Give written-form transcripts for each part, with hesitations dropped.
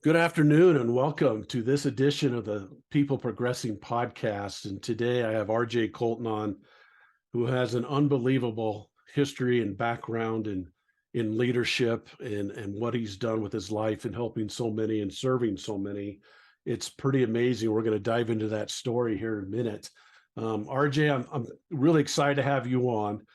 Good afternoon and welcome to this edition of the People Progressing podcast. And today I have RJ Kolton on, who has an unbelievable history and background in leadership and what he's done with his life and helping so many and serving so many. It's pretty amazing. We're going to dive into that story here in a minute. RJ, I'm really excited to have you on.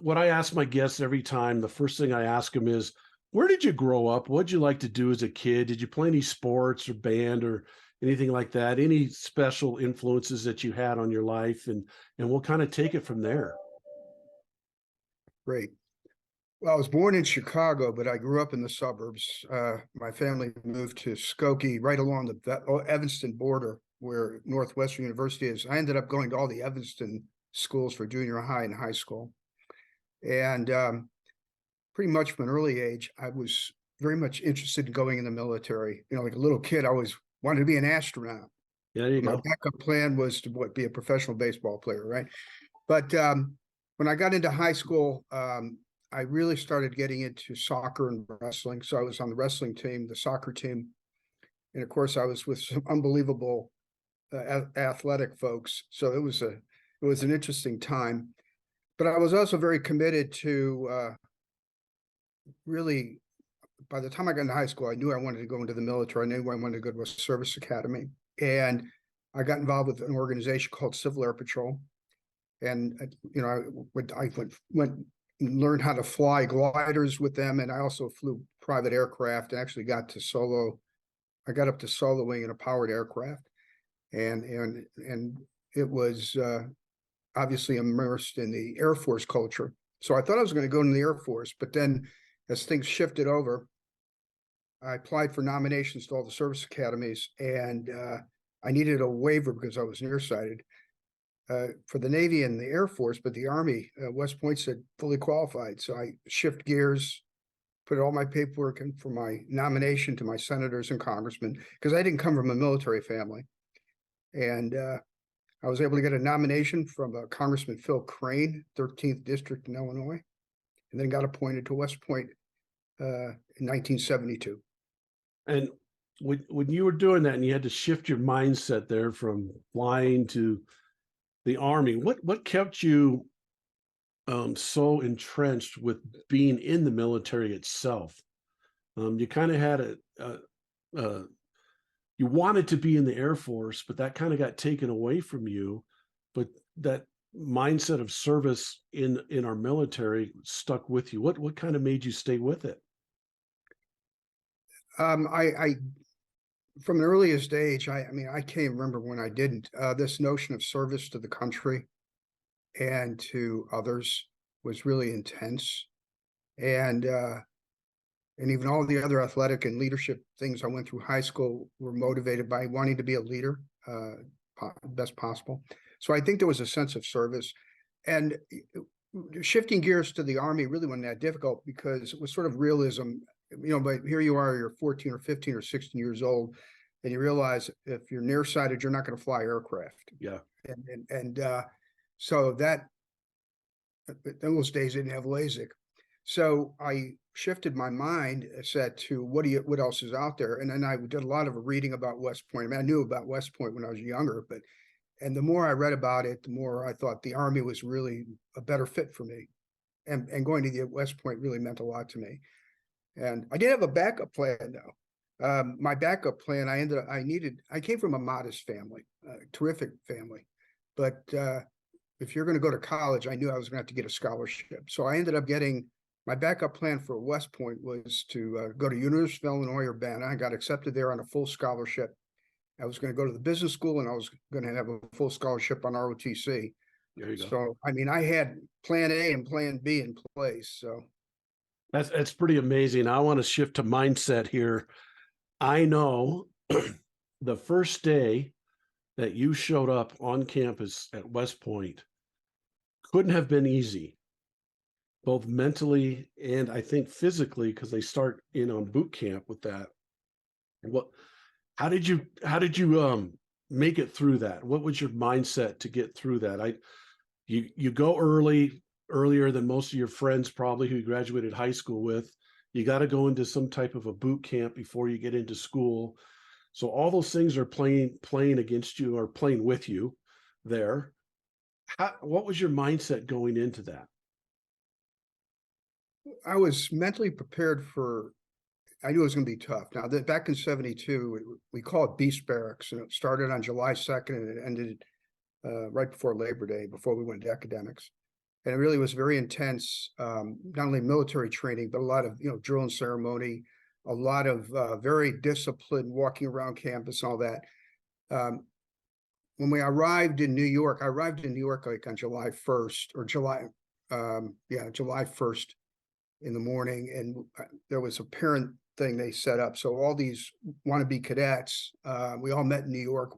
What I ask my guests every time, the first thing I ask them is, where did you grow up? What did you like to do as a kid? Did you play any sports or band or anything like that? Any special influences that you had on your life? And we'll kind of take it from there. Great. Well, I was born in Chicago, but I grew up in the suburbs. My family moved to Skokie, right along the Evanston border, where Northwestern University is. I ended up going to all the Evanston schools for junior high and high school. And pretty much from an early age, I was very much interested in going in the military. You know, like a little kid, I always wanted to be an astronaut. Yeah, there you go. My backup plan was to be a professional baseball player, right? But when I got into high school, I really started getting into soccer and wrestling. So I was on the wrestling team, the soccer team. And of course, I was with some unbelievable athletic folks. So it was an interesting time. But I was also very committed to really, by the time I got into high school, I knew I wanted to go into the military. I knew I wanted to go to a service academy. And I got involved with an organization called Civil Air Patrol. And, you know, I went and learned how to fly gliders with them. And I also flew private aircraft and actually got up to soloing in a powered aircraft. And it was obviously immersed in the Air Force culture. So I thought I was going to go into the Air Force, but then as things shifted over, I applied for nominations to all the service academies, and I needed a waiver because I was nearsighted for the Navy and the Air Force, but the Army, West Point said fully qualified. So I shift gears, put all my paperwork in for my nomination to my senators and congressmen, because I didn't come from a military family. And I was able to get a nomination from Congressman Phil Crane, 13th District in Illinois, and then got appointed to West Point in 1972. And when you were doing that and you had to shift your mindset there from flying to the Army, what kept you so entrenched with being in the military itself? You kind of had you wanted to be in the Air Force, but that kind of got taken away from you. But that mindset of service in our military stuck with you. What kind of made you stay with it? I from an earliest age, I mean, I can't remember when I didn't. This notion of service to the country and to others was really intense. And even all the other athletic and leadership things I went through high school were motivated by wanting to be a leader, best possible. So I think there was a sense of service. And shifting gears to the Army really wasn't that difficult because it was sort of realism. You know, but here you are, you're 14 or 15 or 16 years old, and you realize if you're nearsighted, you're not going to fly aircraft. Yeah. And so that, in those days, they didn't have LASIK. So I shifted my mind set to what else is out there. And then I did a lot of reading about West Point. I mean, I knew about West Point when I was younger, and the more I read about it, the more I thought the Army was really a better fit for me. And going to the West Point really meant a lot to me. And I did have a backup plan though. My backup plan, I came from a modest family, terrific family. But if you're going to go to college, I knew I was going to have to get a scholarship. So I ended up getting, my backup plan for West Point was to go to University of Illinois Urbana. I got accepted there on a full scholarship. I was going to go to the business school and I was going to have a full scholarship on ROTC. There you go. So, I mean, I had plan A and plan B in place. So That's pretty amazing. I want to shift to mindset here. I know the first day that you showed up on campus at West Point couldn't have been easy, both mentally and I think physically, because they start in on boot camp with that. How did you make it through that? What was your mindset to get through that? You go earlier than most of your friends probably who you graduated high school with. You got to go into some type of a boot camp before you get into school. So all those things are playing against you or playing with you there. What was your mindset going into that? I was mentally prepared for, I knew it was going to be tough. Now, back in 72, we call it Beast Barracks, and it started on July 2nd and it ended right before Labor Day, before we went to academics. And it really was very intense, not only military training, but a lot of, drill and ceremony, a lot of very disciplined walking around campus, all that. When we arrived in New York, I arrived in New York like on July 1st or July 1st in the morning. And there was a parent thing they set up. So all these wannabe cadets, we all met in New York.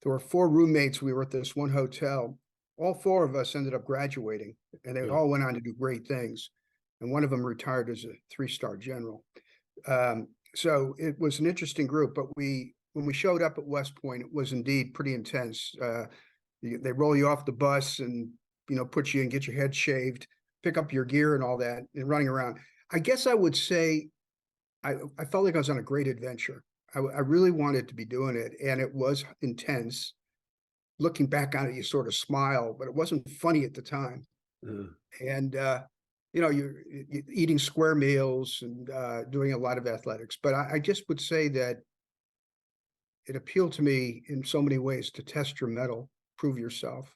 There were 4 roommates. We were at this one hotel. All 4 of us ended up graduating, and they all went on to do great things. And one of them retired as a 3-star general. So it was an interesting group, but when we showed up at West Point, it was indeed pretty intense. They roll you off the bus and, put you in, get your head shaved, pick up your gear and all that, and running around. I guess I would say I felt like I was on a great adventure. I really wanted to be doing it, and it was intense. Looking back on it, you sort of smile, but it wasn't funny at the time. And you're eating square meals and doing a lot of athletics. But I just would say that it appealed to me in so many ways to test your mettle, prove yourself.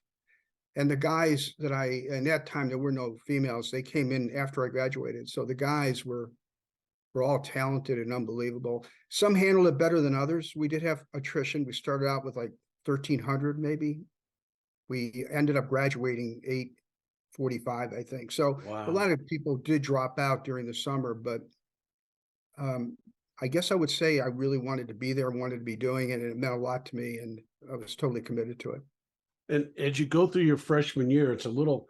And the guys that in that time, there were no females. They came in after I graduated. So the guys were all talented and unbelievable. Some handled it better than others. We did have attrition. We started out with like 1,300 maybe. We ended up graduating 845, I think. So a lot of people did drop out during the summer, but I guess I would say I really wanted to be there, wanted to be doing it, and it meant a lot to me, and I was totally committed to it. And as you go through your freshman year, it's a little,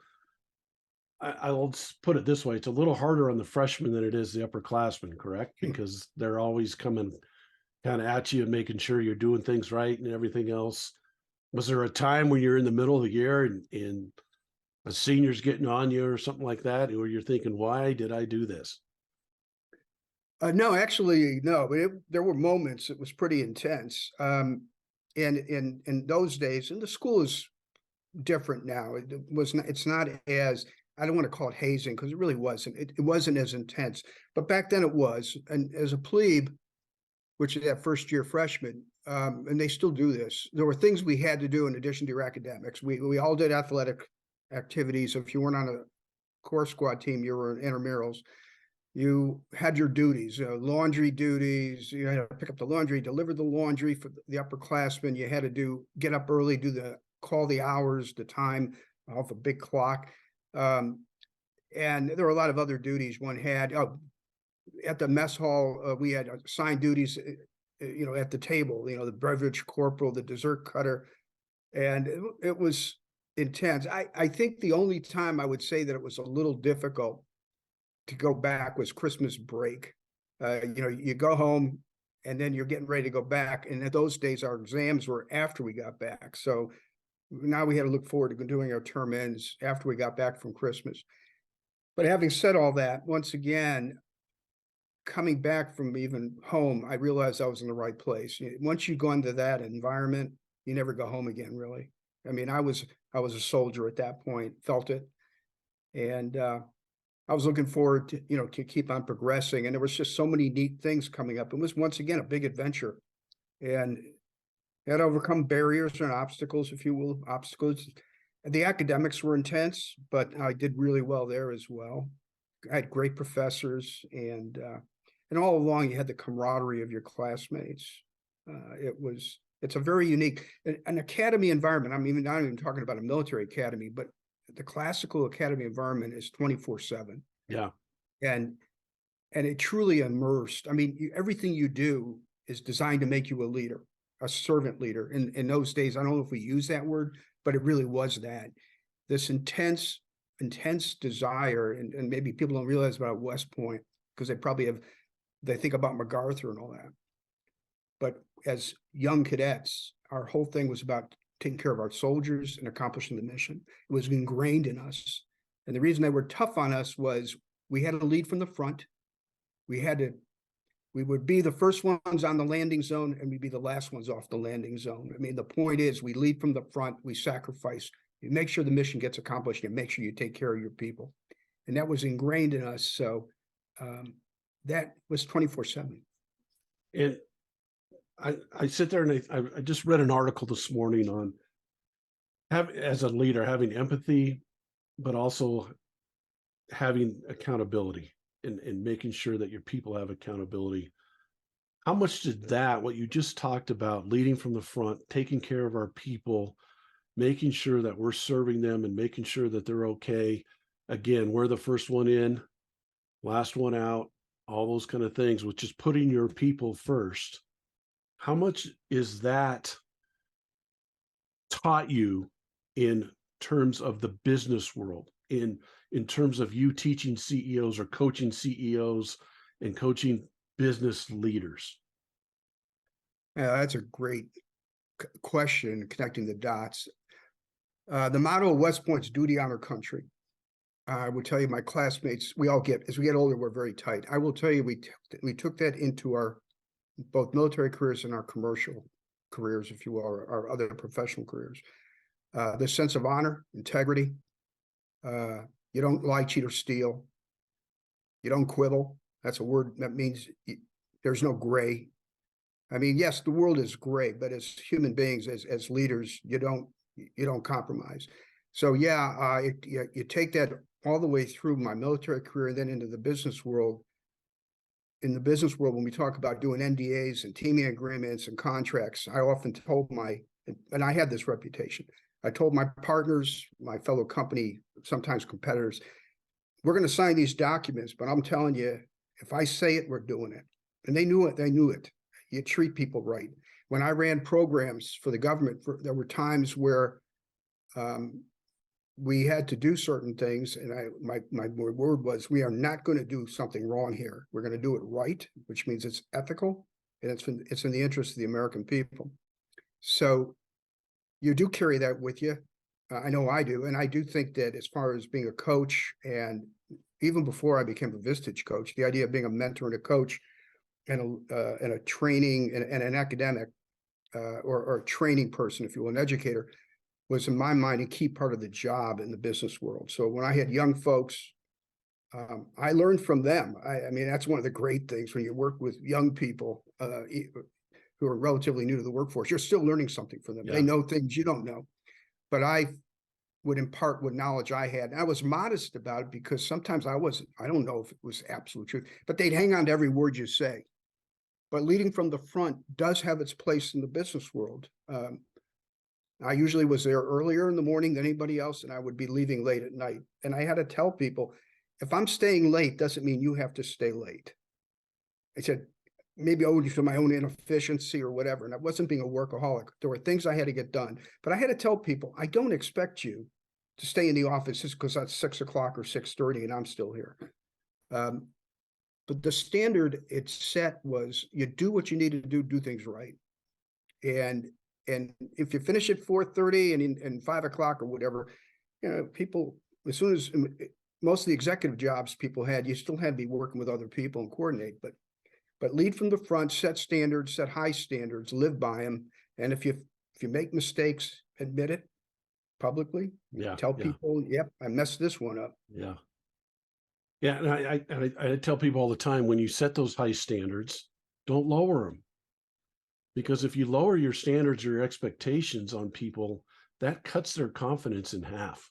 I'll put it this way, it's a little harder on the freshmen than it is the upperclassmen, correct? Because they're always coming kind of at you and making sure you're doing things right and everything else. Was there a time when you're in the middle of the year and a senior's getting on you or something like that, where you're thinking, why did I do this? No, actually, no. But there were moments. It was pretty intense. And in those days, and the school is different now. It was not. It's not as, I don't want to call it hazing, because it really wasn't. It wasn't as intense. But back then it was. And as a plebe, which is that first year freshman, and they still do this, there were things we had to do in addition to your academics. We all did athletic activities. If you weren't on a core squad team, you were in intramurals. You had your duties, laundry duties. You had to pick up the laundry, deliver the laundry for the upperclassmen. You had to get up early, call the hours, the time off a big clock. And there were a lot of other duties one had. At the mess hall, we had assigned duties, at the table, the beverage corporal, the dessert cutter. And it was intense. I think the only time I would say that it was a little difficult to go back was Christmas break. You go home and then you're getting ready to go back. And at those days, our exams were after we got back. So now we had to look forward to doing our term ends after we got back from Christmas. But having said all that, once again, coming back from even home, I realized I was in the right place. Once you go into that environment, you never go home again, really. I mean, I was a soldier at that point, felt it. And I was looking forward to keep on progressing. And there was just so many neat things coming up. It was, once again, a big adventure. And had to overcome barriers and obstacles, if you will, obstacles. The academics were intense, but I did really well there as well. I had great professors, and all along you had the camaraderie of your classmates. It's a very unique, an academy environment. I'm not even talking about a military academy, but the classical academy environment is 24/7. Yeah. And it truly immersed. I mean, everything you do is designed to make you a leader, a servant leader. In those days, I don't know if we use that word, but it really was that. This intense desire, and maybe people don't realize about West Point, because they think about MacArthur and all that. But as young cadets, our whole thing was about taking care of our soldiers and accomplishing the mission. It was ingrained in us. And the reason they were tough on us was we had to lead from the front. we would be the first ones on the landing zone and we'd be the last ones off the landing zone. I mean, the point is we lead from the front, we sacrifice, you make sure the mission gets accomplished and make sure you take care of your people. And that was ingrained in us. So that was 24/7. And I sit there and I just read an article this morning on as a leader, having empathy, but also having accountability and making sure that your people have accountability. How much did that, what you just talked about, leading from the front, taking care of our people, making sure that we're serving them and making sure that they're okay. Again, we're the first one in, last one out, all those kind of things, which is putting your people first. How much is that taught you in terms of the business world, in terms of you teaching CEOs or coaching CEOs and coaching business leaders? Yeah, that's a great question, connecting the dots. The motto of West Point's duty, honor, country. I will tell you, my classmates, we all get, as we get older, we're very tight. I will tell you, we took that into our both military careers and our commercial careers, if you will, or our other professional careers. The sense of honor, integrity. You don't lie, cheat, or steal. You don't quibble. That's a word that means there's no gray. I mean, yes, the world is gray, but as human beings, as leaders, you don't compromise. So yeah, you take that all the way through my military career, then into the business world. In the business world, when we talk about doing NDAs and teaming agreements and contracts, I often told and I had this reputation, I told my partners, my fellow company, sometimes competitors, we're going to sign these documents, but I'm telling you, if I say it, we're doing it. And they knew it. They knew it. You treat people right. When I ran programs for the government, there were times where we had to do certain things, and my word was, we are not going to do something wrong here. We're going to do it right, which means it's ethical, and it's in the interest of the American people. So you do carry that with you. I know I do, and I do think that as far as being a coach, and even before I became a Vistage coach, the idea of being a mentor and a coach and a training and an academic or a training person, if you will, an educator, was in my mind a key part of the job in the business world. So when I had young folks, I learned from them. I mean, that's one of the great things when you work with young people who are relatively new to the workforce. You're still learning something from them. Yeah. They know things you don't know. But I would impart what knowledge I had. And I was modest about it because sometimes I don't know if it was absolute truth, but they'd hang on to every word you say. But leading from the front does have its place in the business world. I usually was there earlier in the morning than anybody else, and I would be leaving late at night. And I had to tell people, if I'm staying late, doesn't mean you have to stay late. I said, maybe owed to my own inefficiency or whatever. And I wasn't being a workaholic. There were things I had to get done. But I had to tell people, I don't expect you to stay in the office just because that's 6 o'clock or 6:30 and I'm still here. But the standard it set was you do what you need to do things right. And if you finish at 4:30 and 5 o'clock or whatever, you know, people, as soon as most of the executive jobs people had, you still had to be working with other people and coordinate. But lead from the front, set standards, set high standards, live by them. And if you make mistakes, admit it publicly. Yeah. Tell people, yep, I messed this one up. Yeah. Yeah. And I tell people all the time, when you set those high standards, don't lower them. Because if you lower your standards or your expectations on people, that cuts their confidence in half.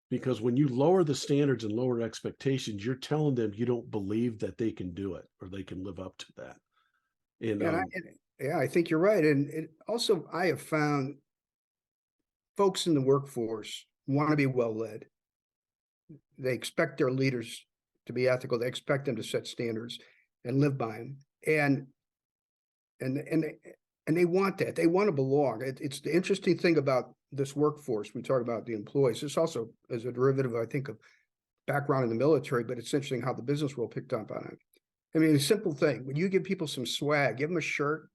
Because when you lower the standards and lower expectations, you're telling them you don't believe that they can do it or they can live up to that. And I think you're right. And also, I have found folks in the workforce want to be well led. They expect their leaders to be ethical. They expect them to set standards and live by them. And they want that. They want to belong. It's the interesting thing about this workforce. We talk about the employees. It's also as a derivative, I think, of background in the military, but it's interesting how the business world picked up on it. I mean, a simple thing. When you give people some swag, give them a shirt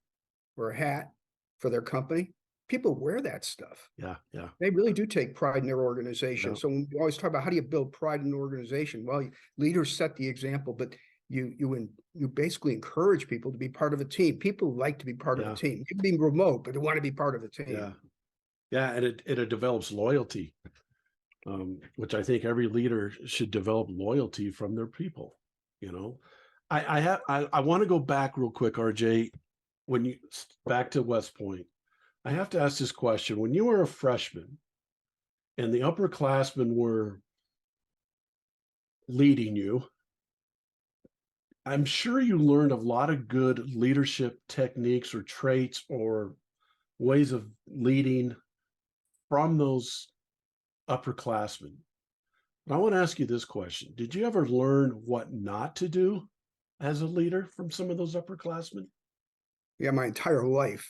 or a hat for their company, people wear that stuff. Yeah. They really do take pride in their organization. Yeah. So when we always talk about how do you build pride in an organization? Well, leaders set the example, but you basically encourage people to be part of a team. People like to be part of a Yeah. team. You can be remote, but they want to be part of a team. Yeah. Yeah. And it develops loyalty, which I think every leader should develop loyalty from their people. You know, I want to go back real quick, RJ, when you back to West Point. I have to ask this question. When you were a freshman and the upperclassmen were leading you, I'm sure you learned a lot of good leadership techniques or traits or ways of leading from those upperclassmen. But I want to ask you this question. Did you ever learn what not to do as a leader from some of those upperclassmen? Yeah, my entire life.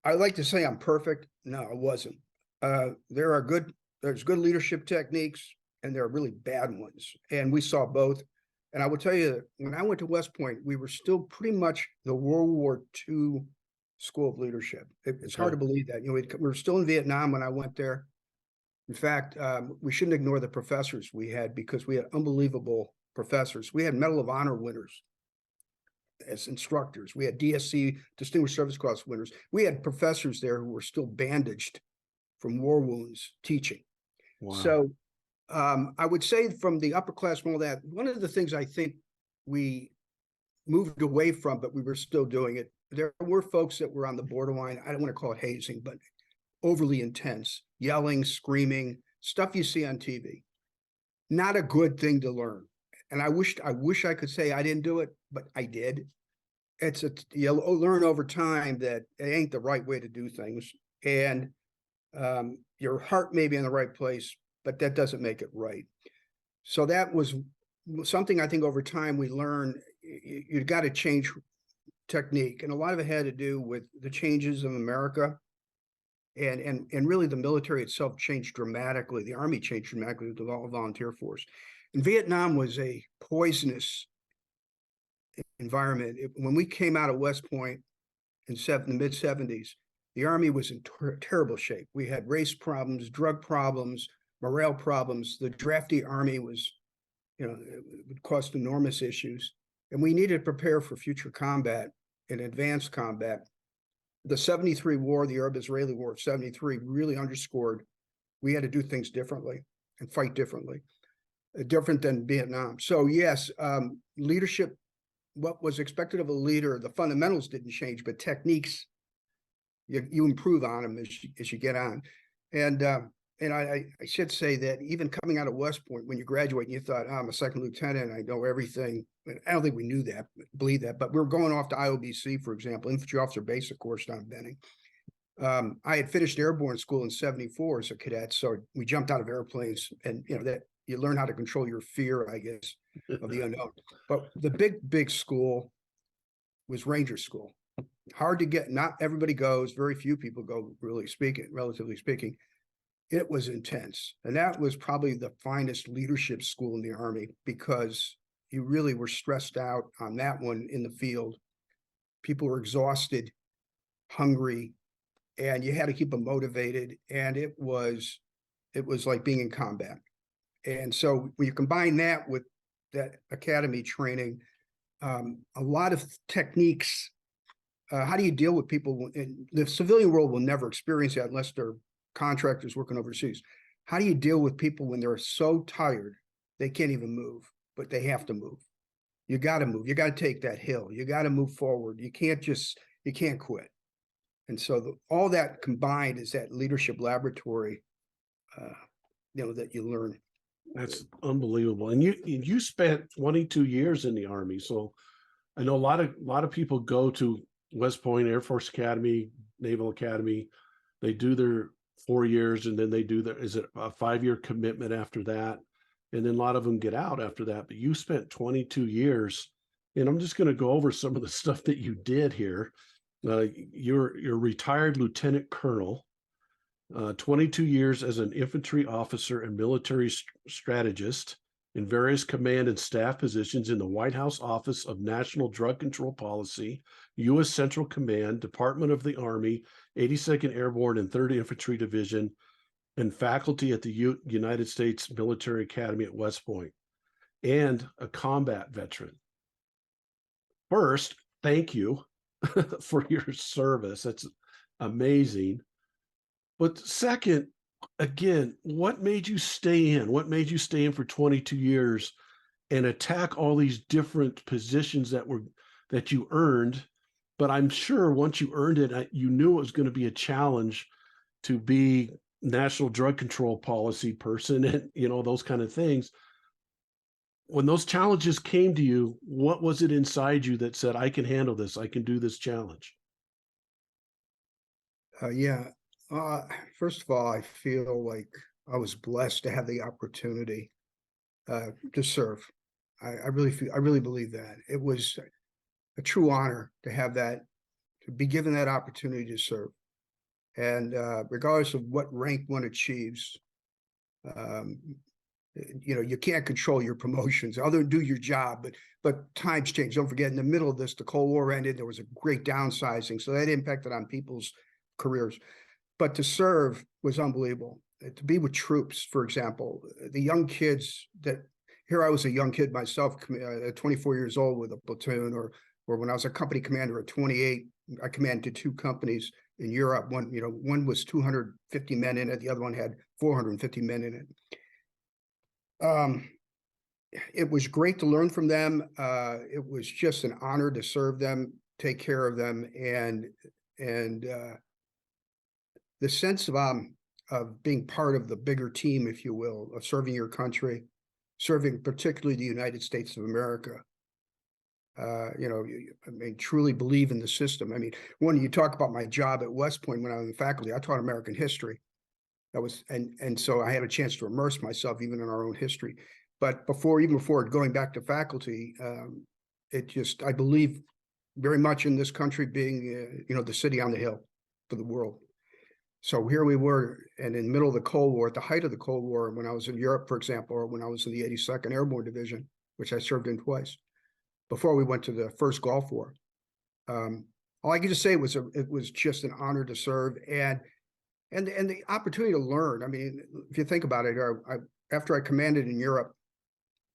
I like to say I'm perfect. No, I wasn't. There's good leadership techniques and there are really bad ones. And we saw both. And I will tell you, when I went to West Point, we were still pretty much the World War II school of leadership. It's hard to believe that. We were still in Vietnam when I went there. In fact, we shouldn't ignore the professors we had because we had unbelievable professors. We had Medal of Honor winners as instructors. We had DSC, Distinguished Service Cross winners. We had professors there who were still bandaged from war wounds teaching. Wow. So I would say from the upperclassmen, all that, one of the things I think we moved away from, but we were still doing it, there were folks that were on the borderline, I don't want to call it hazing, but overly intense, yelling, screaming, stuff you see on TV. Not a good thing to learn. And I wish I could say I didn't do it, but I did. You learn over time that it ain't the right way to do things. And your heart may be in the right place, but that doesn't make it right. So that was something I think over time we learned. You got to change technique. And a lot of it had to do with the changes in America. And really the military itself changed dramatically. The Army changed dramatically with the volunteer force. And Vietnam was a poisonous environment. When we came out of West Point in the mid-70s, the Army was in terrible shape. We had race problems, drug problems, morale problems. The drafty Army was, it would cause enormous issues. And we needed to prepare for future combat and advanced combat. The 73 war, the Arab-Israeli war of 73 really underscored we had to do things differently and fight differently, different than Vietnam. So yes, leadership, what was expected of a leader, the fundamentals didn't change, but techniques, you improve on them as you get on. And I should say that even coming out of West Point, when you graduate, you thought, I'm a second lieutenant, I know everything. I don't think we knew that, believe that, but we were going off to IOBC, for example, Infantry Officer Basic Course down in Benning. I had finished Airborne school in 74 as a cadet, so we jumped out of airplanes, and that you learn how to control your fear, I guess, of the unknown. But the big school was Ranger School. Hard to get, not everybody goes, very few people go, relatively speaking. It was intense. And that was probably the finest leadership school in the Army because you really were stressed out on that one in the field. People were exhausted, hungry, and you had to keep them motivated. And it was like being in combat. And so when you combine that with that academy training, a lot of techniques, how do you deal with people? In the civilian world will never experience that unless they're contractors working overseas. How do you deal with people when they're so tired they can't even move, but they have to move? You got to move. You got to take that hill. You got to move forward. You can't quit. And so all that combined is that leadership laboratory, that you learn. That's unbelievable. And you spent 22 years in the Army. So I know a lot of people go to West Point Air Force Academy, Naval Academy. They do their 4 years and then they do is it a 5-year commitment after that? And then a lot of them get out after that. But you spent 22 years, and I'm just going to go over some of the stuff that you did here. You're retired lieutenant colonel, 22 years as an infantry officer and military strategist in various command and staff positions in the White House Office of National Drug Control Policy, U.S. Central Command, Department of the Army, 82nd Airborne and 3rd Infantry Division, and faculty at the United States Military Academy at West Point, and a combat veteran. first, thank you for your service. That's amazing. But second, again, what made you stay in? What made you stay in for 22 years and attack all these different positions that you earned? But I'm sure once you earned it, you knew it was going to be a challenge to be national drug control policy person and those kind of things. When those challenges came to you, what was it inside you that said, I can handle this, I can do this challenge? Yeah. First of all, I feel like I was blessed to have the opportunity to serve. I really believe that it was a true honor to have that, to be given that opportunity to serve. And regardless of what rank one achieves, um, you can't control your promotions other than do your job, but times change. Don't forget, in the middle of this, the Cold War ended. There was a great downsizing, so that impacted on people's careers. But to serve was unbelievable. To be with troops, for example, the young kids that here I was a young kid myself, 24 years old with a platoon, or when I was a company commander at 28, I commanded 2 companies in Europe. One was 250 men in it, the other one had 450 men in it. It was great to learn from them. It was just an honor to serve them, take care of them, and the sense of being part of the bigger team, if you will, of serving your country, serving particularly the United States of America. Truly believe in the system. I mean, when you talk about my job at West Point when I was in faculty, I taught American history. That was, and so I had a chance to immerse myself even in our own history. But even before going back to faculty, I believe very much in this country being, the city on the hill for the world. So here we were, and in the middle of the Cold War, at the height of the Cold War, when I was in Europe, for example, or when I was in the 82nd Airborne Division, which I served in twice, before we went to the first Gulf War. All I can just say it was just an honor to serve, and the opportunity to learn. I mean, if you think about it, after I commanded in Europe,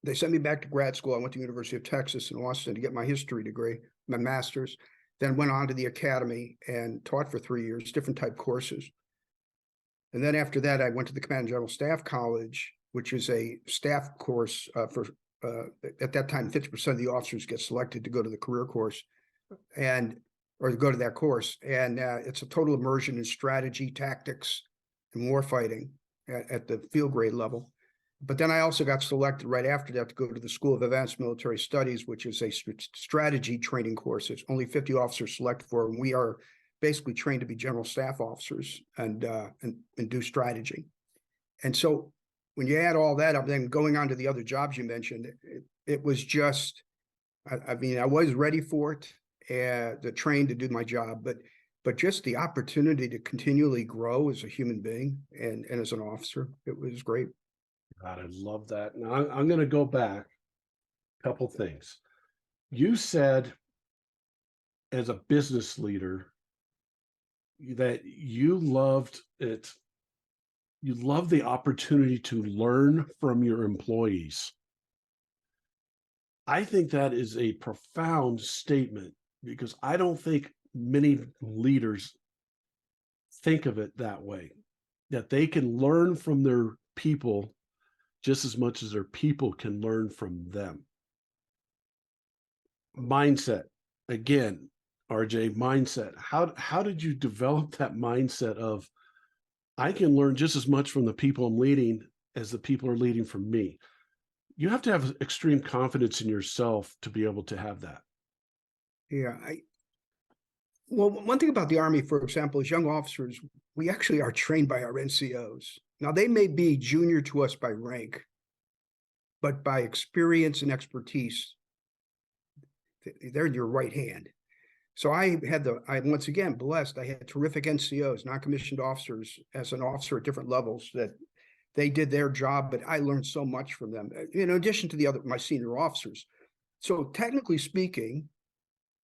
they sent me back to grad school. I went to the University of Texas in Austin to get my history degree, my master's, then went on to the academy and taught for 3 years, different type courses. And then after that, I went to the Command and General Staff College, which is a staff course at that time, 50% of the officers get selected to go to the career course or to go to that course. And it's a total immersion in strategy, tactics, and warfighting at the field grade level. But then I also got selected right after that to go to the School of Advanced Military Studies, which is a strategy training course. It's only 50 officers selected for, and we are basically trained to be general staff officers and do strategy. And so when you add all that up, then going on to the other jobs you mentioned, it was just, I mean, I was ready for it, the trained to do my job, but just the opportunity to continually grow as a human being and as an officer, it was great. God, I love that. Now I'm going to go back a couple things. You said as a business leader that you loved it. You love the opportunity to learn from your employees. I think that is a profound statement because I don't think many leaders think of it that way, that they can learn from their people just as much as their people can learn from them. Mindset, again, RJ, mindset. How did you develop that mindset of I can learn just as much from the people I'm leading as the people are leading from me? You have to have extreme confidence in yourself to be able to have that. Yeah. Well, one thing about the Army, for example, is young officers, we actually are trained by our NCOs. Now, they may be junior to us by rank, but by experience and expertise, they're your right hand. So I'm once again blessed. I had terrific NCOs, non-commissioned officers, as an officer at different levels, that they did their job, but I learned so much from them, in addition to my senior officers. So technically speaking,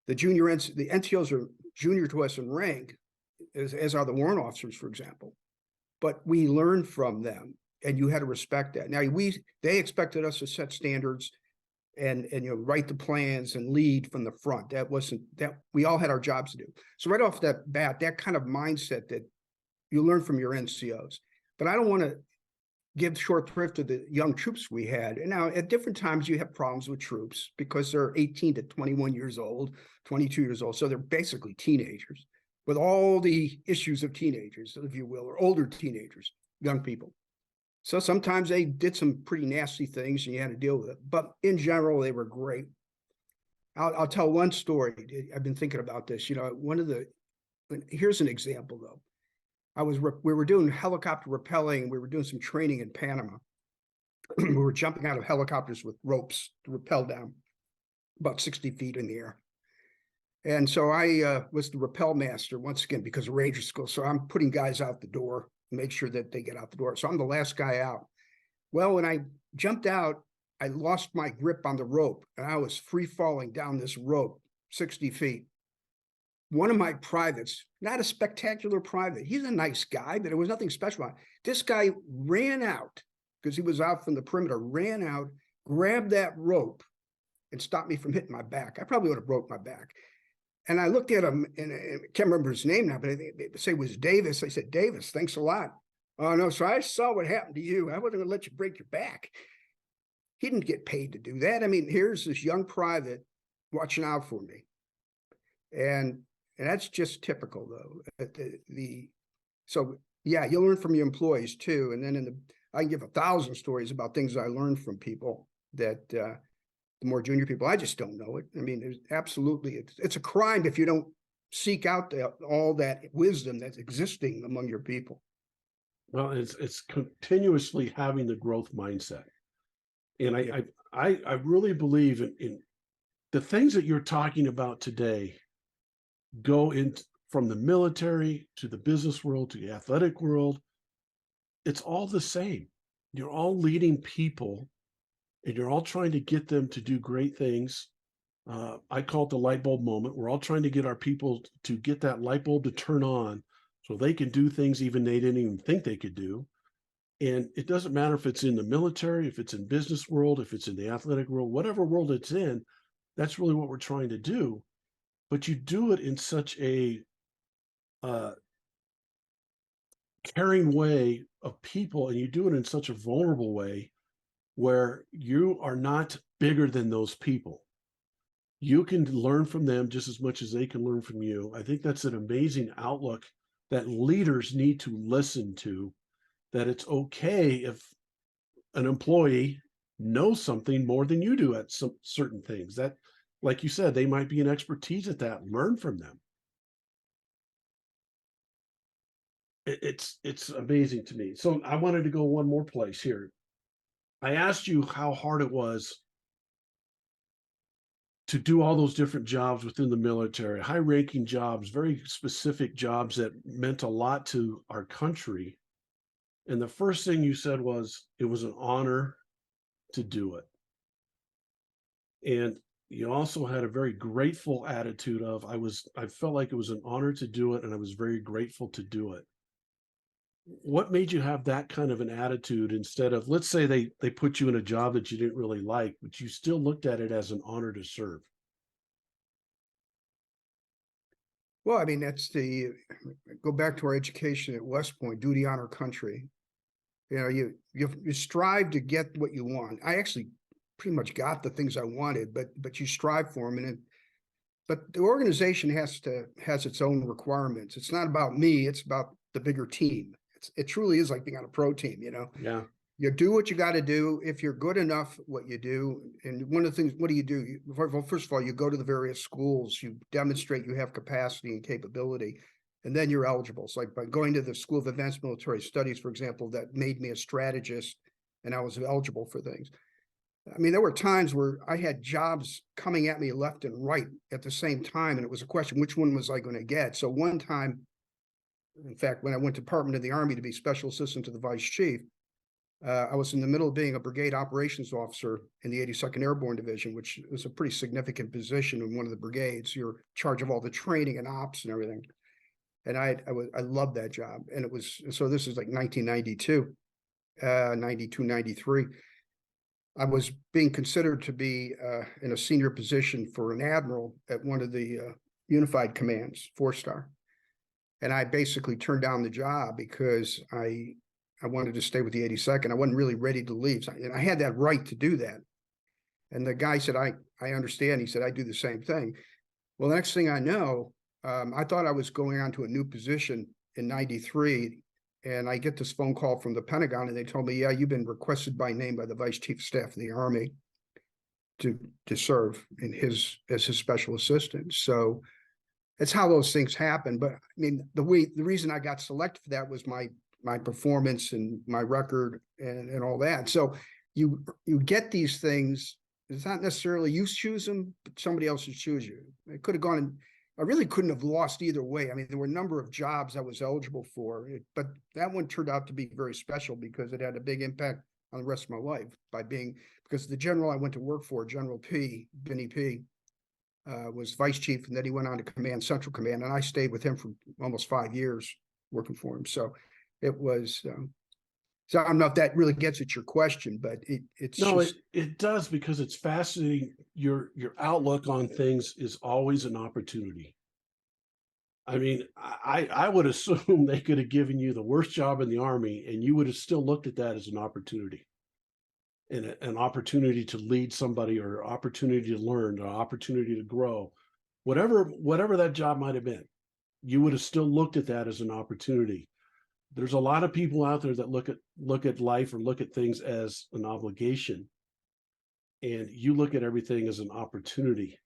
the NCOs are junior to us in rank, as are the warrant officers, for example. But we learned from them, and you had to respect that. Now, they expected us to set standards and write the plans and lead from the front. That wasn't that we all had our jobs to do. So right off that bat, that kind of mindset that you learn from your NCOs. But I don't want to give short shrift to the young troops we had. And now at different times you have problems with troops because they're 18 to 21 years old, 22 years old. So they're basically teenagers with all the issues of teenagers, if you will, or older teenagers, young people. So sometimes they did some pretty nasty things and you had to deal with it. But in general, they were great. I'll tell one story. I've been thinking about this. Here's an example though. We were doing helicopter rappelling. We were doing some training in Panama. We were jumping out of helicopters with ropes to rappel down about 60 feet in the air. And so I was the rappel master once again because of Ranger School. So I'm putting guys out the door, make sure that they get out the door. So I'm the last guy out. Well, when I jumped out, I lost my grip on the rope and I was free falling down this rope 60 feet. One of my privates, not a spectacular private, he's a nice guy, but it was nothing special about it. This guy ran out because he was out from the perimeter, ran out, grabbed that rope and stopped me from hitting my back. I probably would have broke my back. And I looked at him, and I can't remember his name now, but they say it was Davis. I said, Davis, thanks a lot. Oh, no, so I saw what happened to you. I wasn't going to let you break your back. He didn't get paid to do that. I mean, here's this young private watching out for me. And that's just typical, though. So, yeah, you'll learn from your employees, too. And then I can give 1,000 stories about things I learned from people that the more junior people, I just don't know it. I mean, there's absolutely, it's a crime if you don't seek out all that wisdom that's existing among your people. Well, it's continuously having the growth mindset. And I really believe in the things that you're talking about today go in from the military to the business world to the athletic world. It's all the same. You're all leading people and you're all trying to get them to do great things. I call it the light bulb moment. We're all trying to get our people to get that light bulb to turn on so they can do things even they didn't even think they could do. And it doesn't matter if it's in the military, if it's in business world, if it's in the athletic world, whatever world it's in, that's really what we're trying to do. But you do it in such a caring way of people, and you do it in such a vulnerable way where you are not bigger than those people. You can learn from them just as much as they can learn from you. I think that's an amazing outlook that leaders need to listen to, that it's okay if an employee knows something more than you do at some certain things. That, like you said, they might be an expertise at that. Learn from them. It's amazing to me. So I wanted to go one more place here. I asked you how hard it was to do all those different jobs within the military, high-ranking jobs, very specific jobs that meant a lot to our country. And the first thing you said was it was an honor to do it. And you also had a very grateful attitude of I felt like it was an honor to do it, and I was very grateful to do it. What made you have that kind of an attitude instead of, let's say they put you in a job that you didn't really like, but you still looked at it as an honor to serve? Well, I mean, go back to our education at West Point, duty, honor, country. You strive to get what you want. I actually pretty much got the things I wanted, but you strive for them. But the organization has its own requirements. It's not about me, it's about the bigger team. It truly is like being on a pro team, Yeah. You do what you got to do. If you're good enough, what you do. And one of the things, what do? Well, first of all, you go to the various schools, you demonstrate you have capacity and capability, and then you're eligible. So like by going to the School of Advanced Military Studies, for example, that made me a strategist and I was eligible for things. I mean, there were times where I had jobs coming at me left and right at the same time. And it was a question, which one was I going to get? So one time, in fact, when I went to Department of the Army to be special assistant to the vice chief, I was in the middle of being a brigade operations officer in the 82nd Airborne Division, which was a pretty significant position in one of the brigades. You're in charge of all the training and ops and everything. And I loved that job. And so this is like 1992, 92, 93. I was being considered to be in a senior position for an admiral at one of the unified commands, 4-star. And I basically turned down the job because I wanted to stay with the 82nd. I wasn't really ready to leave. And I had that right to do that. And the guy said, I understand. He said, I do the same thing. Well, the next thing I know, I thought I was going on to a new position in 93. And I get this phone call from the Pentagon, and they told me, yeah, you've been requested by name by the Vice Chief of Staff of the Army to serve in as his special assistant. So it's how those things happen. But I mean, the reason I got selected for that was my performance and my record and all that. So you get these things. It's not necessarily you choose them, but somebody else will choose you. It could have gone in, I really couldn't have lost either way. I mean, there were a number of jobs I was eligible for, but that one turned out to be very special because it had a big impact on the rest of my life because the general I went to work for, General P, Benny P, was vice chief, and then he went on to command Central Command, and I stayed with him for almost 5 years working for him. So it was, so I don't know if that really gets at your question, but it's No, just, it does, because it's fascinating. Your outlook on things is always an opportunity. I mean, I would assume they could have given you the worst job in the Army and you would have still looked at that as an opportunity, and an opportunity to lead somebody, or opportunity to learn, or opportunity to grow, whatever that job might have been. You would have still looked at that as an opportunity. There's a lot of people out there that look at life or look at things as an obligation, and you look at everything as an opportunity.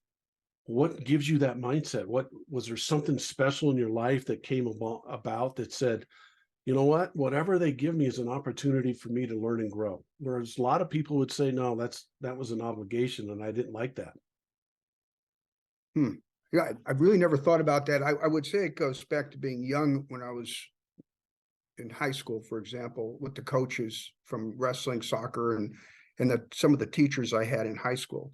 What gives you that mindset? What was there something special in your life that came about that said, you know what, whatever they give me is an opportunity for me to learn and grow? Whereas a lot of people would say, no, that was an obligation, and I didn't like that. yeah, I really never thought about that. I would say it goes back to being young when I was in high school, for example, with the coaches from wrestling, soccer, and some of the teachers I had in high school.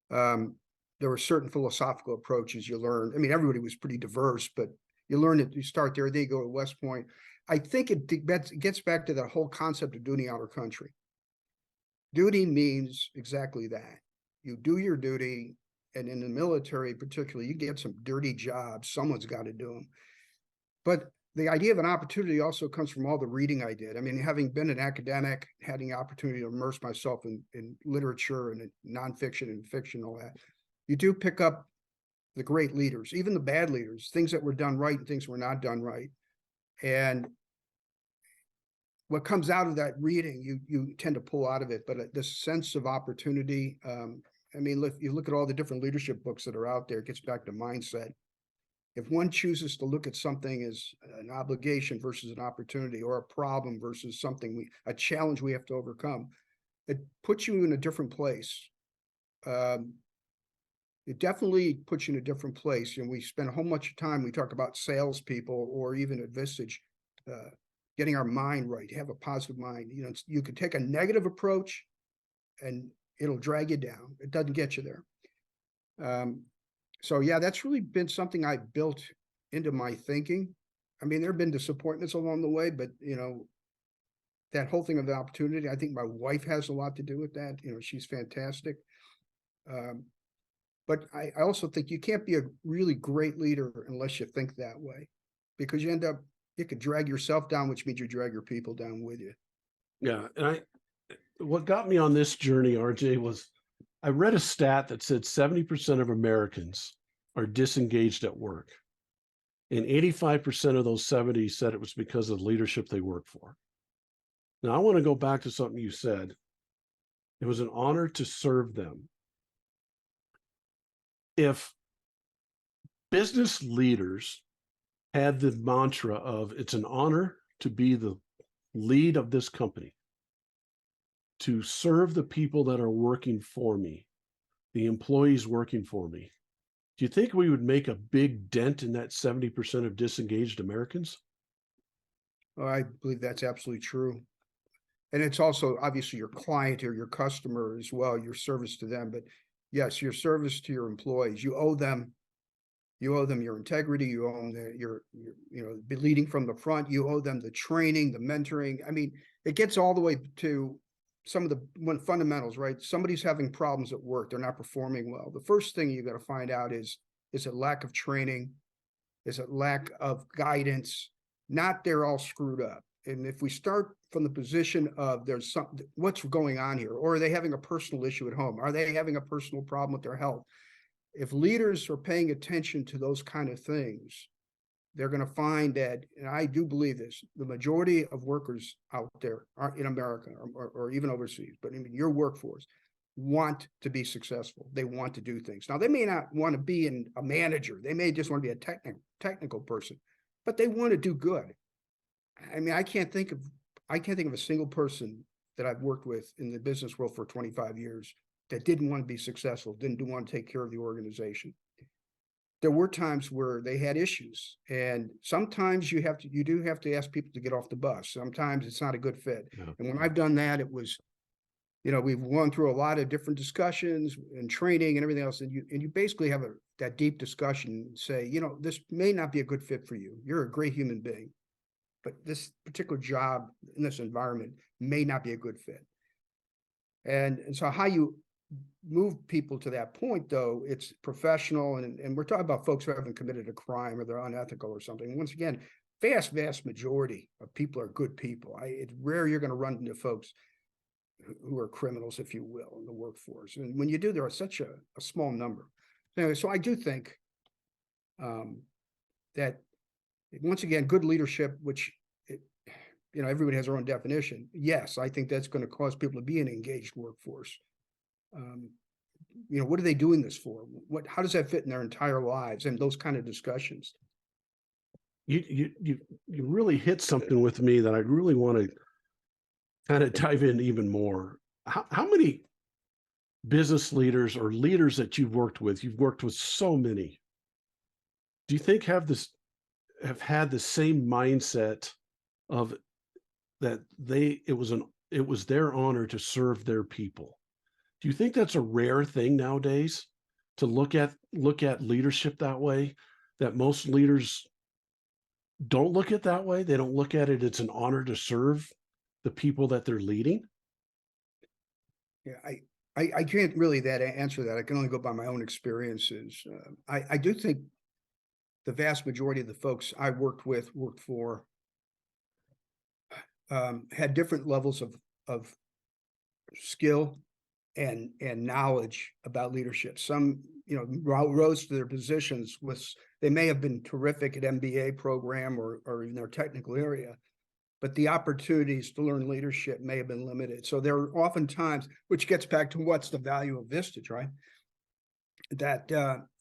There were certain philosophical approaches you learned. I mean, everybody was pretty diverse, but you learn it. You start there, then you go to West Point. I think it gets back to that whole concept of duty, honor, country. Duty means exactly that. You do your duty, and in the military, particularly, you get some dirty jobs. Someone's got to do them. But the idea of an opportunity also comes from all the reading I did. I mean, having been an academic, having the opportunity to immerse myself in literature and in nonfiction and fiction, all that, you do pick up the great leaders, even the bad leaders, things that were done right and things were not done right. And what comes out of that reading, you tend to pull out of it. But this sense of opportunity, I mean, you look at all the different leadership books that are out there, it gets back to mindset. If one chooses to look at something as an obligation versus an opportunity, or a problem versus something a challenge we have to overcome, it puts you in a different place. It definitely puts you in a different place. And we spend a whole much time, we talk about salespeople, or even at Vistage, getting our mind right, have a positive mind. You know, you could take a negative approach and it'll drag you down. It doesn't get you there. So yeah, that's really been something I built into my thinking. I mean, there have been disappointments along the way, but you know, that whole thing of the opportunity, I think my wife has a lot to do with that. You know, she's fantastic. But I also think you can't be a really great leader unless you think that way, because you could drag yourself down, which means you drag your people down with you. Yeah, and what got me on this journey, RJ, was I read a stat that said 70% of Americans are disengaged at work, and 85% of those 70 said it was because of the leadership they work for. Now, I want to go back to something you said. It was an honor to serve them. If business leaders had the mantra of, it's an honor to be the lead of this company, to serve the people that are working for me, the employees working for me, do you think we would make a big dent in that 70% of disengaged Americans? Oh, I believe that's absolutely true. And it's also obviously your client or your customer as well, your service to them. But yes, your service to your employees, you owe them your integrity, you owe them your you know, leading from the front, you owe them the training, the mentoring. I mean, it gets all the way to some of the fundamentals, right? Somebody's having problems at work, they're not performing well. The first thing you got to find out is it lack of training? Is it lack of guidance? Not they're all screwed up. And if we start from the position of there's something, what's going on here? Or are they having a personal issue at home? Are they having a personal problem with their health? If leaders are paying attention to those kind of things, they're going to find that, and I do believe this, the majority of workers out there are in America or even overseas, but in your workforce want to be successful. They want to do things. Now, they may not want to be a manager. They may just want to be a technical person, but they want to do good. I mean, I can't think of a single person that I've worked with in the business world for 25 years that didn't want to be successful, didn't want to take care of the organization. There were times where they had issues, and sometimes you do have to ask people to get off the bus. Sometimes it's not a good fit. Yeah. And when I've done that, it was, we've gone through a lot of different discussions and training and everything else. And you basically have that deep discussion and say, this may not be a good fit for you. You're a great human being, but this particular job in this environment may not be a good fit. And so how you move people to that point, though, it's professional, and we're talking about folks who haven't committed a crime or they're unethical or something. Once again, vast majority of people are good people. It's rare you're going to run into folks who are criminals, if you will, in the workforce. And when you do, there are such a small number. Anyway, so I do think that, once again, good leadership, which everybody has their own definition. Yes, I think that's going to cause people to be an engaged workforce. What are they doing this for? How does that fit in their entire lives? And those kind of discussions. You really hit something with me that I really want to kind of dive in even more. How many business leaders or leaders that you've worked with so many, do you think have had the same mindset of that it was their honor to serve their people? Do you think that's a rare thing nowadays, to look at leadership that way, that most leaders don't look at it that way? They don't look at it, it's an honor to serve the people that they're leading? Yeah, I can't really answer that. I can only go by my own experiences. I do think the vast majority of the folks I worked for, had different levels of skill and knowledge about leadership. Some, rose to their positions they may have been terrific at MBA program or in their technical area, but the opportunities to learn leadership may have been limited. So there are often times, which gets back to what's the value of Vistage, right? That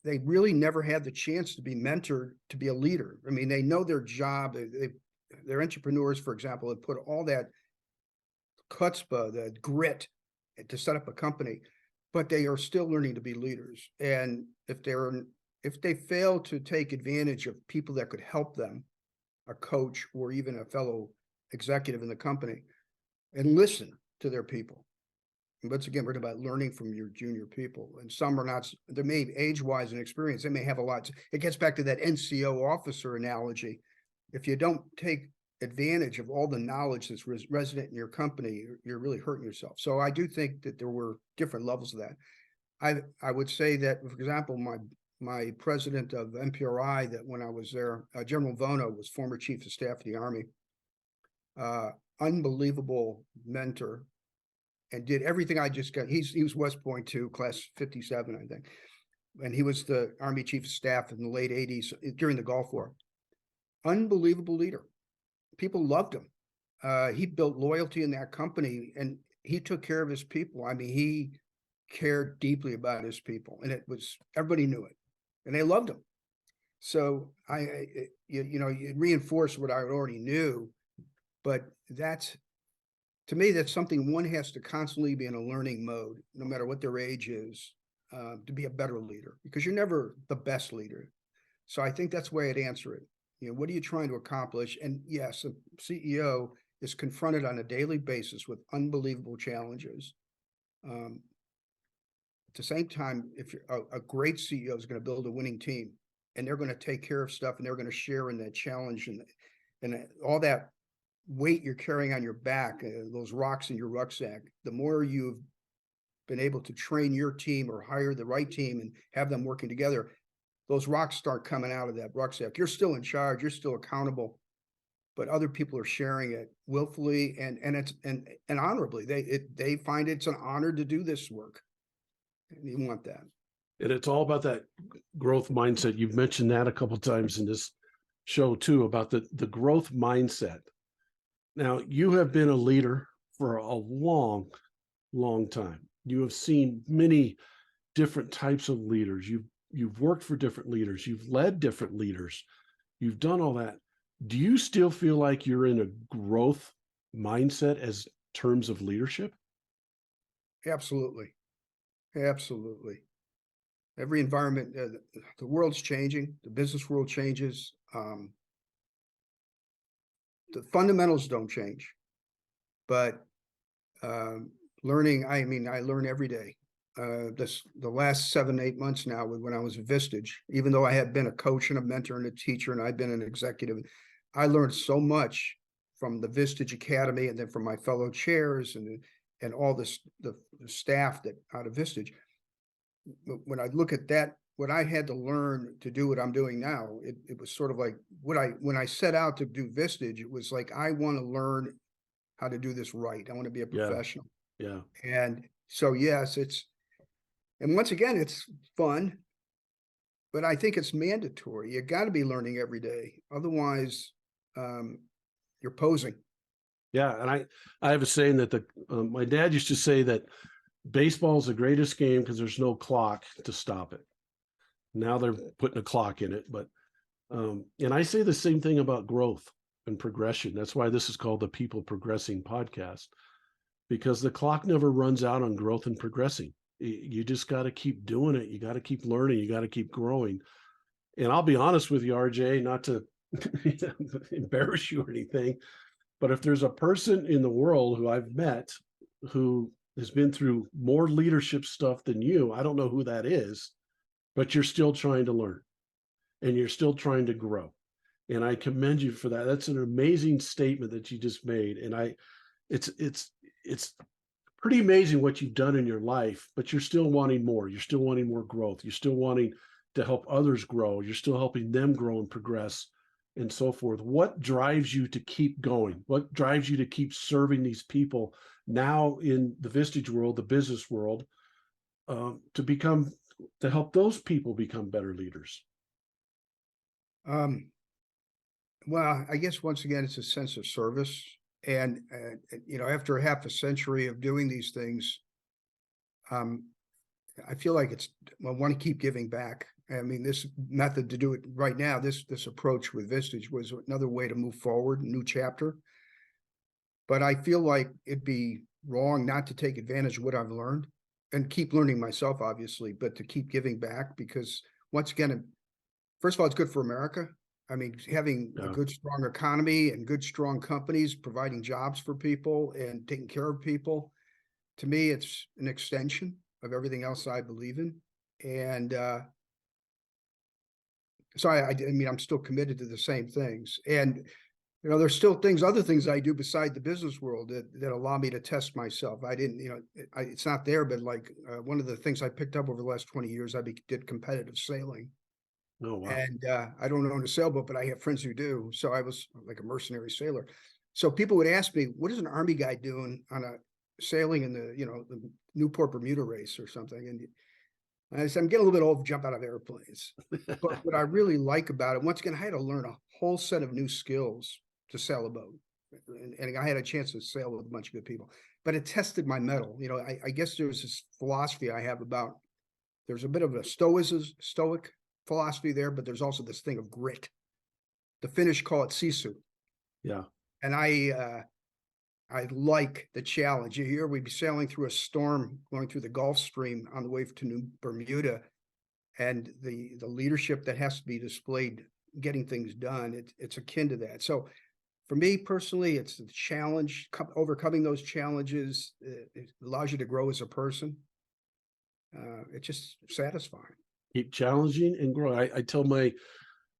they really never had the chance to be mentored to be a leader. I mean, they know their job. They're entrepreneurs, for example, have put all that chutzpah, the grit to set up a company, but they are still learning to be leaders. And if they fail to take advantage of people that could help them, a coach or even a fellow executive in the company, and listen to their people. And once again, we're talking about learning from your junior people, and some are not, they may age-wise and experience, they may have a lot. It gets back to that NCO officer analogy. If you don't take advantage of all the knowledge that's resident in your company, you're really hurting yourself. So I do think that there were different levels of that. I would say that, for example, my president of MPRI, that when I was there, General Vono, was former chief of staff of the Army, unbelievable mentor, and did everything I just got. He was West Point too, class 57, I think. And he was the Army chief of staff in the late 80s during the Gulf War. Unbelievable leader. People loved him. He built loyalty in that company, and he took care of his people. I mean, he cared deeply about his people, and everybody knew it, and they loved him. So you reinforce what I already knew, but to me, that's something one has to constantly be in a learning mode, no matter what their age is, to be a better leader, because you're never the best leader. So I think that's the way I'd answer it. What are you trying to accomplish? And yes, a CEO is confronted on a daily basis with unbelievable challenges. At the same time, if you're a great CEO is going to build a winning team, and they're going to take care of stuff, and they're going to share in that challenge and all that weight you're carrying on your back, those rocks in your rucksack, the more you've been able to train your team or hire the right team and have them working together, those rocks start coming out of that rucksack. You're still in charge, you're still accountable, but other people are sharing it willfully and honorably. They find it's an honor to do this work. And you want that. And it's all about that growth mindset. You've mentioned that a couple of times in this show too, about the growth mindset. Now, you have been a leader for a long, long time. You have seen many different types of leaders. You've worked for different leaders. You've led different leaders. You've done all that. Do you still feel like you're in a growth mindset as terms of leadership? Absolutely. Absolutely. Every environment, the world's changing, the business world changes. The fundamentals don't change, but learning, I mean, I learn every day. The last 7-8 months now, when I was at Vistage, even though I had been a coach and a mentor and a teacher, and I'd been an executive, I learned so much from the Vistage Academy and then from my fellow chairs and all the staff that out of Vistage. When I look at that, what I had to learn to do what I'm doing now, it was sort of like when I set out to do Vistage, it was like, I want to learn how to do this right. I want to be a professional. Yeah. And so, yes, and once again, it's fun, but I think it's mandatory. You got to be learning every day. Otherwise, you're posing. Yeah. And I have a saying that my dad used to say that baseball is the greatest game because there's no clock to stop it. Now they're putting a clock in it, but and I say the same thing about growth and progression. That's why this is called the People Progressing Podcast, because the clock never runs out on growth and progressing. You just got to keep doing it. You got to keep learning. You got to keep growing. And I'll be honest with you, RJ, not to embarrass you or anything, but if there's a person in the world who I've met who has been through more leadership stuff than you, I don't know who that is, but you're still trying to learn and you're still trying to grow. And I commend you for that. That's an amazing statement that you just made. And it's pretty amazing what you've done in your life, but you're still wanting more. You're still wanting more growth. You're still wanting to help others grow. You're still helping them grow and progress and so forth. What drives you to keep going? What drives you to keep serving these people now in the Vistage world, the business world, to help those people become better leaders? Well, I guess once again, it's a sense of service. And, after half a century of doing these things, I feel like I want to keep giving back. I mean, this method to do it right now, this approach with Vistage was another way to move forward, a new chapter. But I feel like it'd be wrong not to take advantage of what I've learned and keep learning myself, obviously, but to keep giving back, because once again, first of all, it's good for America. I mean, having a good, strong economy and good, strong companies providing jobs for people and taking care of people, to me, it's an extension of everything else I believe in. And so I mean, I'm still committed to the same things. And, there's still other things I do beside the business world that allow me to test myself. I didn't, it's not there, but like one of the things I picked up over the last 20 years, I did competitive sailing. Oh, wow. And I don't own a sailboat, but I have friends who do. So I was like a mercenary sailor. So people would ask me, what is an Army guy doing on a sailing in the Newport Bermuda race or something? And I said, I'm getting a little bit old to jump out of airplanes. But what I really like about it, once again, I had to learn a whole set of new skills to sail a boat. And I had a chance to sail with a bunch of good people, but it tested my mettle. I guess there's this philosophy I have about, there's a bit of a stoic philosophy there, but there's also this thing of grit. The Finnish call it sisu. Yeah. And I like the challenge. Here we'd be sailing through a storm, going through the Gulf Stream on the way to New Bermuda, and the leadership that has to be displayed, getting things done. It's akin to that. So for me personally, it's the challenge, overcoming those challenges. It allows you to grow as a person. It's just satisfying. Keep challenging and grow. I tell my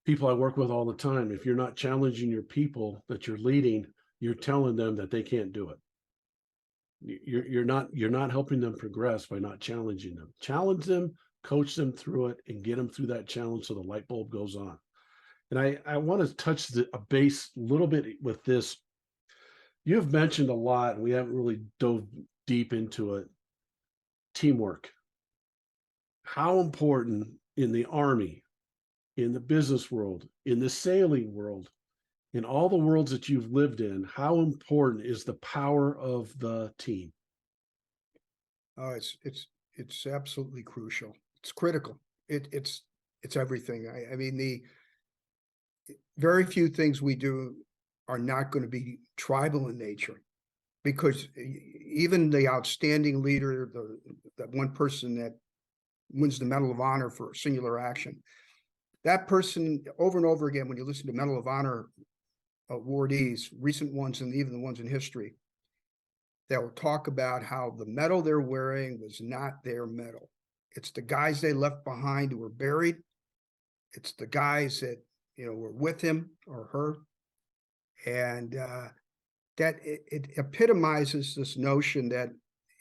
people I work with all the time, if you're not challenging your people that you're leading, you're telling them that they can't do it. You're not helping them progress by not challenging them. Challenge them, coach them through it, and get them through that challenge so the light bulb goes on. And I want to touch a base a little bit with this. You've mentioned a lot, and we haven't really dove deep into it. Teamwork. How important in the Army, in the business world, in the sailing world, in all the worlds that you've lived in, how important is the power of the team? Oh, it's absolutely crucial. It's critical. It's everything. I mean, the very few things we do are not going to be tribal in nature, because even the outstanding leader, that one person that wins the Medal of Honor for singular action, that person over and over again, when you listen to Medal of Honor awardees, recent ones and even the ones in history, they'll talk about how the medal they're wearing was not their medal. It's the guys they left behind who were buried. It's the guys that, were with him or her. And that it epitomizes this notion that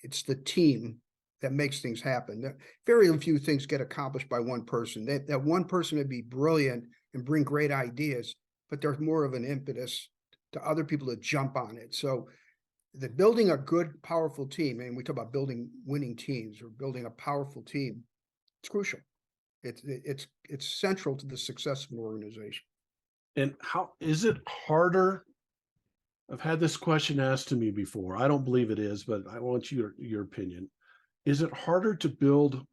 it's the team that makes things happen. Very few things get accomplished by one person. That one person would be brilliant and bring great ideas, but there's more of an impetus to other people to jump on it. So the building a good, powerful team, and we talk about building winning teams or building a powerful team, it's crucial. It's central to the success of an organization. And how is it harder? I've had this question asked to me before. I don't believe it is, but I want your opinion. Is it harder to build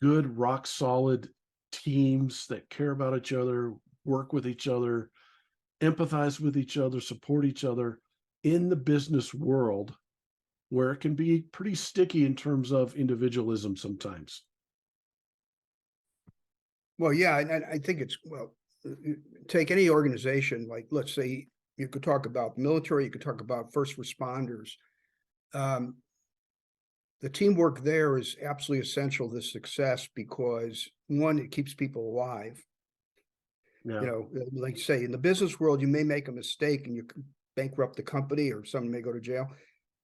good, rock solid teams that care about each other, work with each other, empathize with each other, support each other in the business world, where it can be pretty sticky in terms of individualism sometimes? Well, yeah, and I think take any organization, like let's say you could talk about military, you could talk about first responders. The teamwork there is absolutely essential to success because, one, it keeps people alive. Yeah. Like say in the business world, you may make a mistake and you can bankrupt the company or someone may go to jail.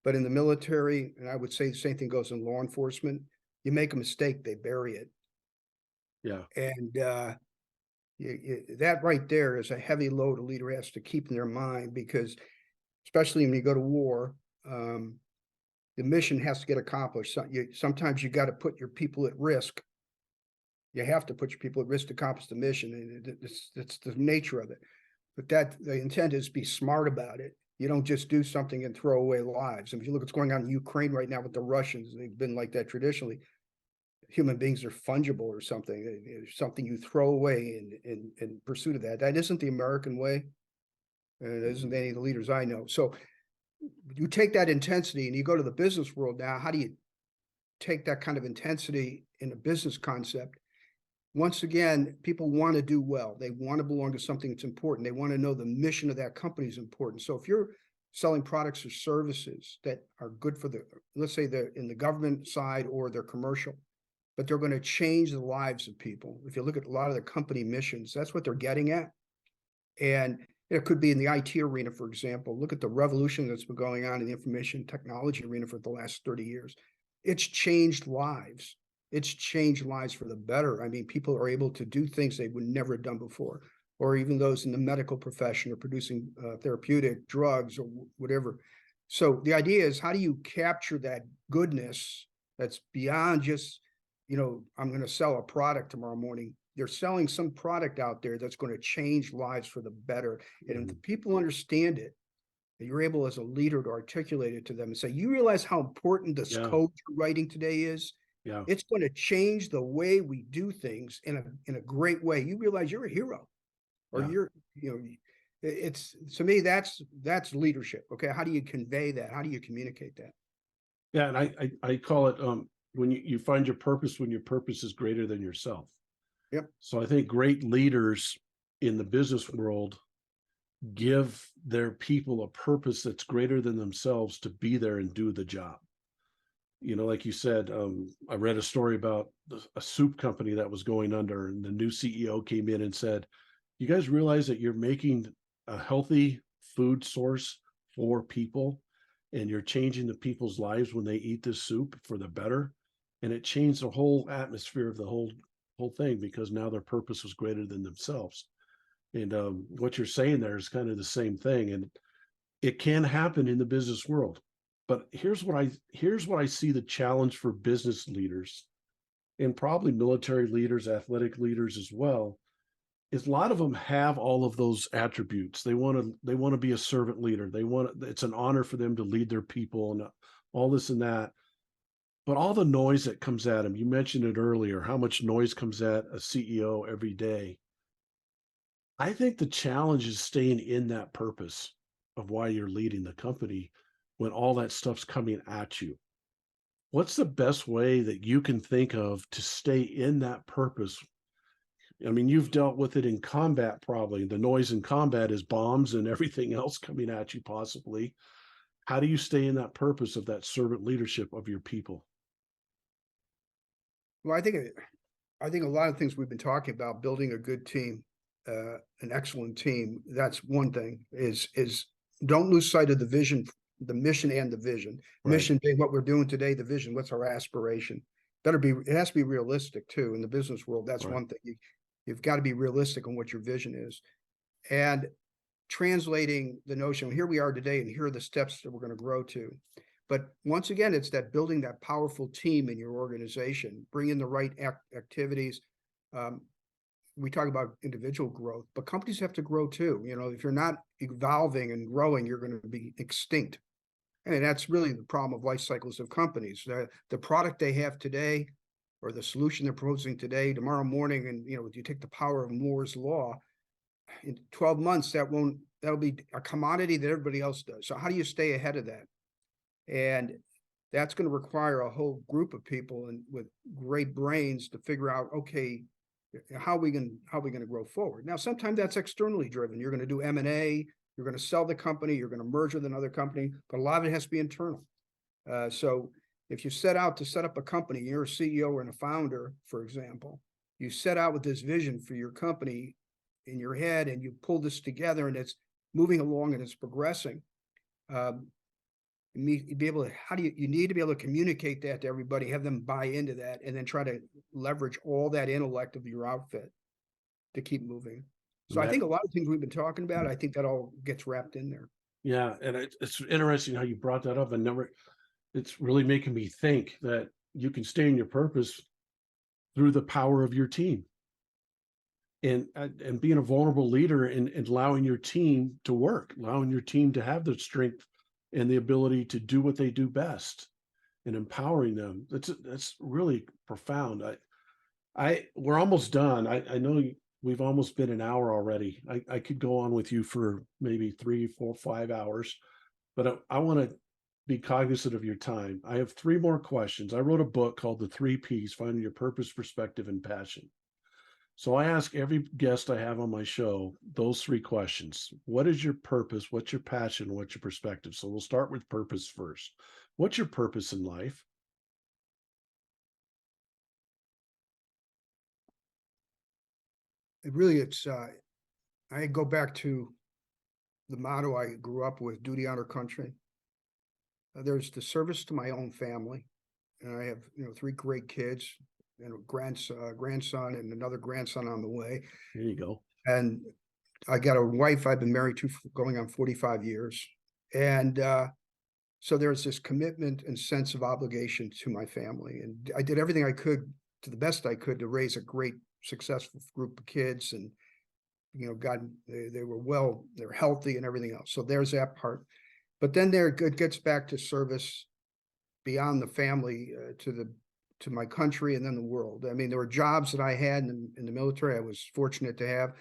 But in the military, and I would say the same thing goes in law enforcement, you make a mistake, they bury it. Yeah. And that right there is a heavy load a leader has to keep in their mind, because especially when you go to war, the mission has to get accomplished. Sometimes you got to put your people at risk. You have to put your people at risk to accomplish the mission, and it's the nature of it. But the intent is be smart about it. You don't just do something and throw away lives. And if you look what's going on in Ukraine right now with the Russians, they've been like that traditionally. Human beings are fungible or something. It's something you throw away in pursuit of that. That isn't the American way. And it isn't any of the leaders I know. So you take that intensity and you go to the business world now. How do you take that kind of intensity in a business concept? Once again, people want to do well. They want to belong to something that's important. They want to know the mission of that company is important. So if you're selling products or services that are good for let's say they're in the government side or they're commercial, but they're going to change the lives of people. If you look at a lot of the company missions, that's what they're getting at. And it could be in the IT arena, for example. Look at the revolution that's been going on in the information technology arena for the last 30 years. It's changed lives. It's changed lives for the better. I mean, people are able to do things they would never have done before, or even those in the medical profession or producing therapeutic drugs or whatever. So the idea is, how do you capture that goodness that's beyond just, I'm going to sell a product tomorrow morning. They're selling some product out there that's going to change lives for the better. And if people understand it, you're able as a leader to articulate it to them and say, you realize how important this code you're writing today is? Yeah. It's going to change the way we do things in a great way. You realize you're a hero, or it's, to me, that's leadership. Okay. How do you convey that? How do you communicate that? Yeah. And I call it when you find your purpose, when your purpose is greater than yourself. Yep. So I think great leaders in the business world give their people a purpose that's greater than themselves to be there and do the job. Like you said, I read a story about a soup company that was going under, and the new CEO came in and said, you guys realize that you're making a healthy food source for people, and you're changing the people's lives when they eat this soup for the better. And it changed the whole atmosphere of the whole thing, because now their purpose was greater than themselves. And what you're saying there is kind of the same thing, and it can happen in the business world. But here's what I see the challenge for business leaders, and probably military leaders, athletic leaders as well, is a lot of them have all of those attributes. They want to be a servant leader. It's an honor for them to lead their people and all this and that. But all the noise that comes at them, you mentioned it earlier, how much noise comes at a CEO every day. I think the challenge is staying in that purpose of why you're leading the company when all that stuff's coming at you. What's the best way that you can think of to stay in that purpose? I mean, you've dealt with it in combat, probably. The noise in combat is bombs and everything else coming at you, possibly. How do you stay in that purpose of that servant leadership of your people? Well, I think a lot of things we've been talking about, building a good team, an excellent team. That's one thing. Is don't lose sight of the vision, the mission, and the vision. Right. Mission being what we're doing today. The vision, what's our aspiration? It has to be realistic too. In the business world, that's Right. one thing. You've got to be realistic on what your vision is, and translating the notion. Here we are today, and here are the steps that we're going to grow to. But once again, it's that building that powerful team in your organization, bring in the right activities. We talk about individual growth, but companies have to grow too. You know, if you're not evolving and growing, you're going to be extinct. And that's really the problem of life cycles of companies. The product they have today, or the solution they're proposing today, tomorrow morning, and you take the power of Moore's law, in 12 months, that'll be a commodity that everybody else does. So how do you stay ahead of that? And that's going to require a whole group of people and with great brains to figure out, okay, how are we going to grow forward? Now, sometimes that's externally driven. You're going to do M&A, you're going to sell the company, you're going to merge with another company, but a lot of it has to be internal. So if you set out to set up a company, you're a CEO and a founder, for example, you set out with this vision for your company in your head, and you pull this together, and it's moving along and it's progressing. You need to be able to communicate that to everybody, have them buy into that, and then try to leverage all that intellect of your outfit to keep moving. So I think a lot of things we've been talking about, I think that all gets wrapped in there. Yeah, and it's interesting how you brought that up. It's really making me think that you can stay in your purpose through the power of your team, and being a vulnerable leader, and allowing your team to work, allowing your team to have the strength and the ability to do what they do best, and empowering them. That's really profound. We're almost done. I know we've almost been an hour already. I could go on with you for maybe 3, 4, 5 hours, but I want to be cognizant of your time. I have 3 more questions. I wrote a book called The 3 Ps: Finding Your Purpose, Perspective, and Passion. So I ask every guest I have on my show those 3 questions. What is your purpose? What's your passion? What's your perspective? So we'll start with purpose first. What's your purpose in life? I go back to the motto I grew up with: duty, honor, country. There's the service to my own family, and I have 3 great kids, and a grandson and another grandson on the way. There you go. And I got a wife I've been married to for going on 45 years. And so there's this commitment and sense of obligation to my family. And I did everything I could, to the best I could, to raise a great, successful group of kids. And, God, they're healthy and everything else. So there's that part. But then it gets back to service beyond the family, to my country and then the world. I mean, there were jobs that I had in the military. I was fortunate to have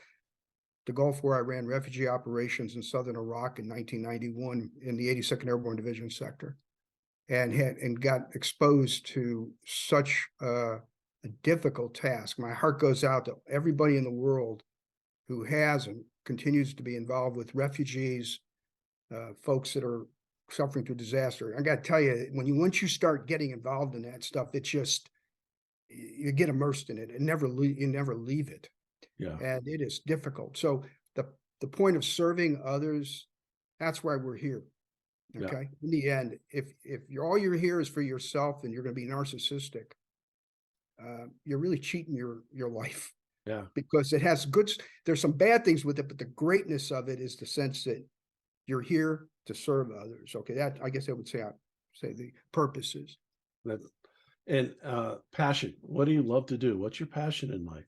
the Gulf War. I ran refugee operations in southern Iraq in 1991 in the 82nd Airborne Division sector, and got exposed to such a difficult task. My heart goes out to everybody in the world who has and continues to be involved with refugees, folks that are suffering through disaster. I got to tell you, once you start getting involved in that stuff, it's just, you get immersed in it and you never leave it. Yeah. And it is difficult. So the point of serving others That's why we're here. Yeah. Okay. In the end, if all you're here is for yourself and you're going to be narcissistic, you're really cheating your life, Yeah. because it has there's some bad things with it, but the greatness of it is the sense that you're here to serve others. Okay. That, I guess I would say the purposes. That and passion. What do you love to do? What's your passion in life?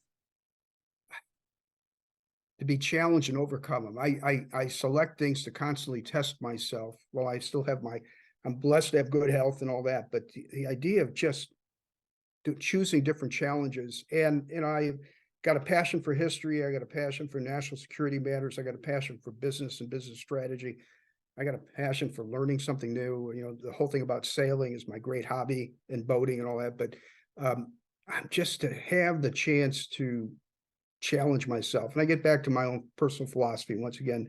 To be challenged and overcome them. I select things to constantly test myself while I still have I'm blessed to have good health and all that. But the idea of just choosing different challenges, and I got a passion for history. I got a passion for national security matters. I got a passion for business and business strategy. I got a passion for learning something new. You know, the whole thing about sailing is my great hobby, and boating and all that. But just to have the chance to challenge myself. And I get back to my own personal philosophy once again,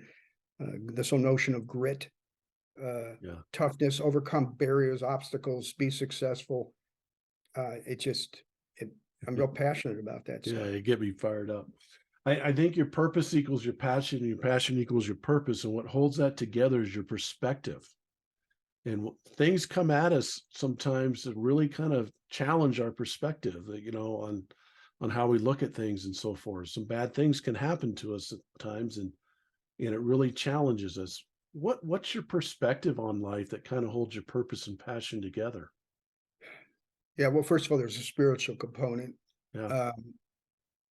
this whole notion of grit, Yeah. toughness, overcome barriers, obstacles, be successful. I'm real passionate about that Yeah, stuff. you get me fired up. I think your purpose equals your passion, and your passion equals your purpose. And what holds that together is your perspective. And things come at us sometimes that really kind of challenge our perspective, on how we look at things and so forth. Some bad things can happen to us at times, and it really challenges us. What's your perspective on life that kind of holds your purpose and passion together? Yeah, well, first of all, there's a spiritual component. Yeah. Um,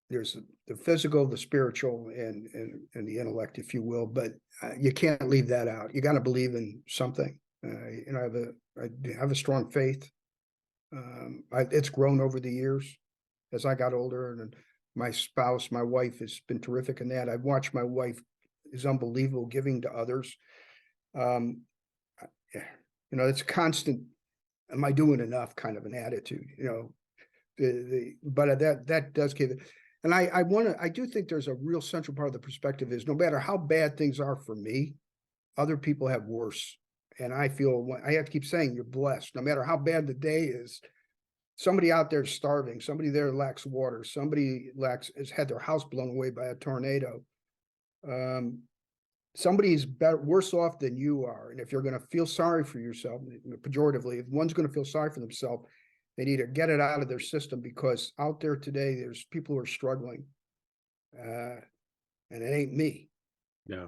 there's the physical, the spiritual, and the intellect, if you will. But you can't leave that out. You got to believe in something. I have a strong faith. It's grown over the years as I got older, and my spouse, my wife, has been terrific in that. I've watched my wife is unbelievable, giving to others. Um, it's constant. Am I doing enough? Kind of an attitude, but that does give it. And I do think there's a real central part of the perspective is no matter how bad things are for me, other people have worse. And I feel I have to keep saying you're blessed. No matter how bad the day is, somebody out there is starving. Somebody there lacks water. Somebody has had their house blown away by a tornado. Somebody's worse off than you are. And if you're going to feel sorry for yourself, pejoratively, if one's going to feel sorry for themselves, they need to get it out of their system, because out there today, there's people who are struggling. And it ain't me. Yeah.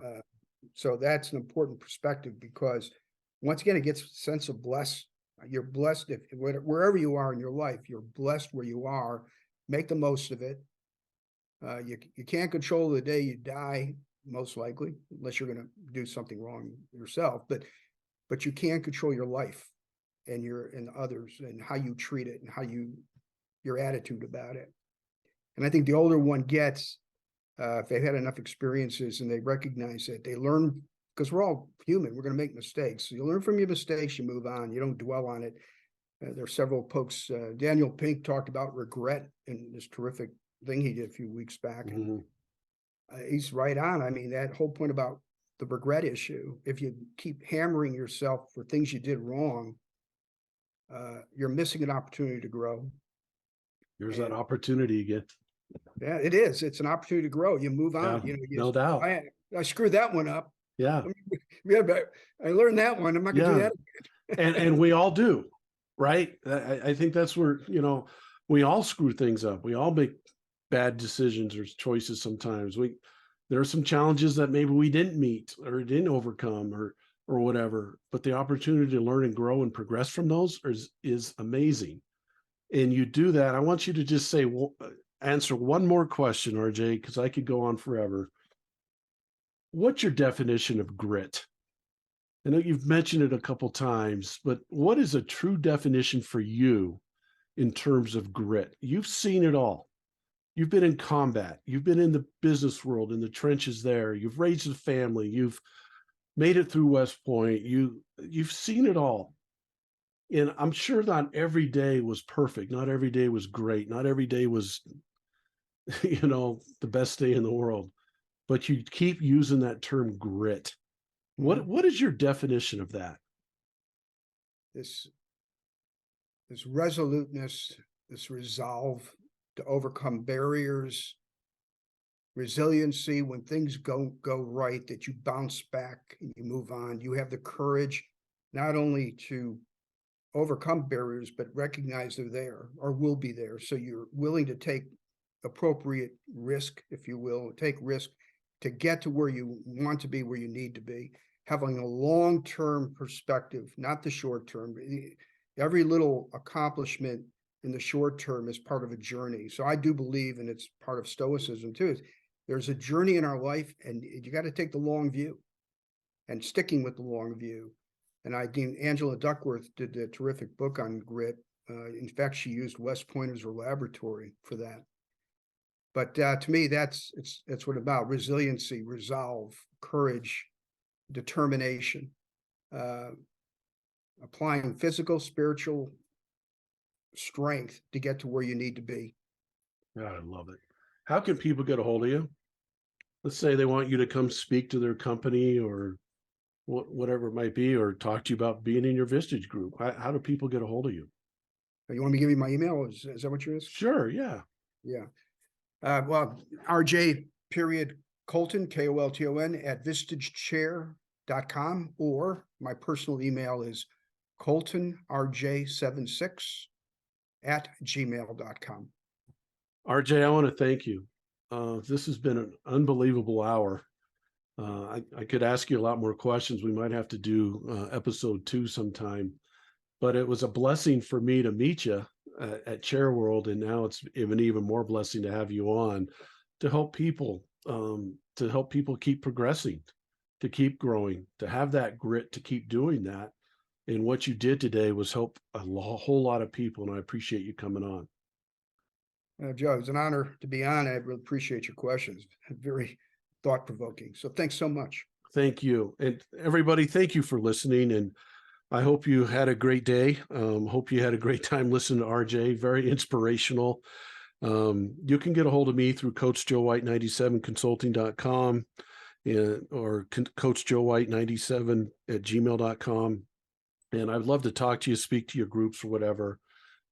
So that's an important perspective, because once again, it gets a sense of blessed. You're blessed wherever you are in your life, you're blessed where you are. Make the most of it. You can't control the day you die, most likely, unless you're going to do something wrong yourself. But you can control your life and others, and how you treat it, and your attitude about it. And I think the older one gets, if they've had enough experiences and they recognize that, they learn, because we're all human, we're going to make mistakes. So you learn from your mistakes, you move on, you don't dwell on it. There are several books. Daniel Pink talked about regret in this terrific thing he did a few weeks back. Mm-hmm. He's right on. I mean, that whole point about the regret issue, if you keep hammering yourself for things you did wrong, you're missing an opportunity to grow. Here's that opportunity again. Yeah, it is. It's an opportunity to grow. You move on. Yeah, no doubt. I screwed that one up. Yeah. Yeah, but I learned that one. I'm not going to do that again. and we all do, right? I think that's where, we all screw things up. We all make bad decisions or choices sometimes. There are some challenges that maybe we didn't meet or didn't overcome or whatever, but the opportunity to learn and grow and progress from those is amazing. And you do that. I want you to just answer one more question, RJ, because I could go on forever. What's your definition of grit? I know you've mentioned it a couple times, but what is a true definition for you in terms of grit? You've seen it all. You've been in combat. You've been in the business world, in the trenches there. You've raised a family. You've made it through West Point. You've seen it all. And I'm sure not every day was perfect. Not every day was great. Not every day was, the best day in the world. But you keep using that term grit. What is your definition of that? This resoluteness, this resolve to overcome barriers, resiliency when things go right, that you bounce back and you move on. You have the courage not only to overcome barriers, but recognize they're there or will be there. So you're willing to take appropriate risk, if you will, take risk to get to where you want to be, where you need to be, having a long-term perspective, not the short term. Every little accomplishment in the short term is part of a journey. So I do believe, and it's part of Stoicism too, is there's a journey in our life and you got to take the long view and sticking with the long view. And I think Angela Duckworth did a terrific book on grit. In fact, she used West Point as her laboratory for that. But to me, that's what about resiliency, resolve, courage, determination, applying physical, spiritual strength to get to where you need to be. God, I love it. How can people get a hold of you? Let's say they want you to come speak to their company or whatever it might be, or talk to you about being in your Vistage group. How do people get a hold of you? You want me to give you my email? Is that what you're asking? Sure, yeah. Yeah. Well, RJ period Kolton, Kolton at vistagechair.com, or my personal email is koltonrj76@gmail.com. RJ, I want to thank you. This has been an unbelievable hour. I could ask you a lot more questions. We might have to do episode 2 sometime, but it was a blessing for me to meet you at Chair World, and now it's even more blessing to have you on to help people keep progressing, to keep growing, to have that grit to keep doing that. And what you did today was help a whole lot of people, and I appreciate you coming on. Joe, it's an honor to be on. I really appreciate your questions. Very thought-provoking. So thanks so much. Thank you. And everybody, thank you for listening. And I hope you had a great day. Hope you had a great time listening to RJ. Very inspirational. You can get a hold of me through CoachJoeWhite97consulting.com or CoachJoeWhite97@gmail.com. And I'd love to talk to you, speak to your groups or whatever.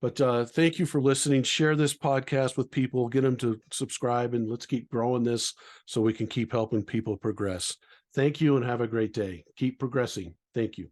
But thank you for listening. Share this podcast with people, get them to subscribe, and let's keep growing this so we can keep helping people progress. Thank you and have a great day. Keep progressing. Thank you.